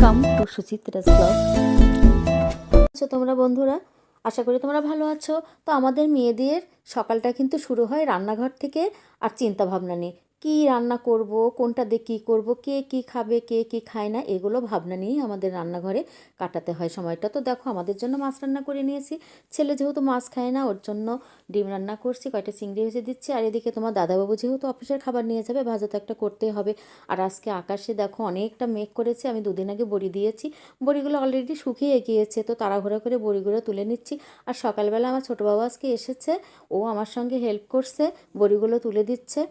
Welcome to সুচিত্রাস blog. আচ্ছা তোমরা বন্ধুরা, আশা করি তোমরা ভালো আছো। তো আমাদের মেয়েদের সকালটা কিন্তু শুরু হয় রান্নাঘর থেকে, আর চিন্তা ভাবনা নিয়ে কী রান্না করব, কোনটা দিয়ে কী করব, কে কী খাবে কে কী খায় না, এগুলো ভাবনা নিয়েই আমাদের রান্নাঘরে কাটাতে হয় সময়টা। তো দেখো আমাদের জন্য মাছ রান্না করে নিয়েছি। ছেলে যেহেতু মাছ খায় না, ওর জন্য ডিম রান্না করছি, কয়টা চিংড়ি ভেজে দিচ্ছি। আর এদিকে তোমার দাদাবাবু যেহেতু অফিসের খাবার নিয়ে যাবে, ভাজা তো একটা করতেই হবে। আর আজকে আকাশে দেখো অনেকটা মেঘ করেছে। আমি দুদিন আগে বড়ি দিয়েছি, বড়িগুলো অলরেডি শুকিয়ে গিয়েছে, তো তাড়াহুড়ো করে বড়িগুলো তুলে নিচ্ছি। আর সকালবেলা আমার ছোটো বাবা আজকে এসেছে, ও আমার সঙ্গে হেল্প করছে, বড়িগুলো তুলে দিচ্ছে।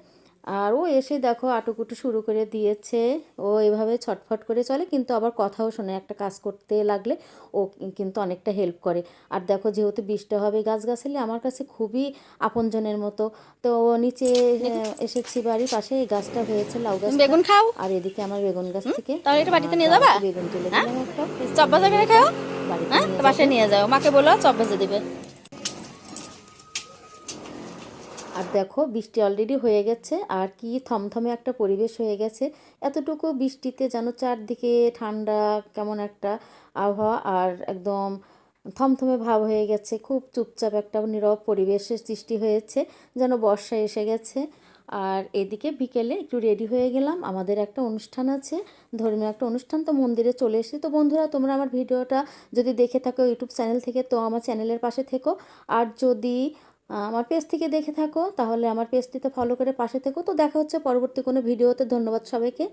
আর ও এসে দেখো আটুকুটু শুরু করে দিয়েছে। ও এভাবে ছটফট করে চলে, কিন্তু আবার কথাও শোনে। একটা কাজ করতে লাগলে ও কিন্তু অনেকটা হেল্প করে। আর দেখো যেহেতু বৃষ্টি হবে, গাছগাছালি আমার কাছে খুবই আপনজনের মতো। তো নিচে এসেছি, বাড়ির পাশে এই গাছটা হয়েছে, লাউ গাছটা। বেগুন খাও। আর এদিকে আমার বেগুন গাছ থেকে তাহলে এটা বাড়িতে নিয়ে যাবা? দাদাকে বেগুন তুলে হ্যাঁ, দিলাম একটা, চপ ভাজা নিয়ে করে এটা খাও। বাড়িতে হ্যাঁ, নিয়ে তো যাবে। বাসায় নিয়ে যাও, মাকে বলো চপ ভেজে দিবে। আর দেখো বৃষ্টি অলরেডি হয়ে গেছে, আর কি থমথমে একটা পরিবেশ হয়ে গেছে। এতটুকু বৃষ্টিতে যেন চারদিকে ঠান্ডা কেমন একটা আবহাওয়া, আর একদম থমথমে ভাব হয়ে গেছে। খুব চুপচাপ একটা নীরব পরিবেশের সৃষ্টি হয়েছে, যেন বর্ষা এসে গেছে। আর এদিকে বিকেলে একটু রেডি হয়ে গেলাম, আমাদের একটা অনুষ্ঠান আছে, ধর্মীয় একটা অনুষ্ঠান, তো মন্দিরে চলে এসেছি। তো বন্ধুরা, তোমরা আমার ভিডিওটা যদি দেখে থাকো ইউটিউব চ্যানেল থেকে, তো আমার চ্যানেলের পাশে থেকো। আর যদি আমার পেজ থেকে দেখে থাকো, তাহলে আমার পেজটিতে ফলো করে পাশে থেকো। তো দেখা হচ্ছে পরবর্তী কোনো ভিডিওতে। ধন্যবাদ সবাইকে।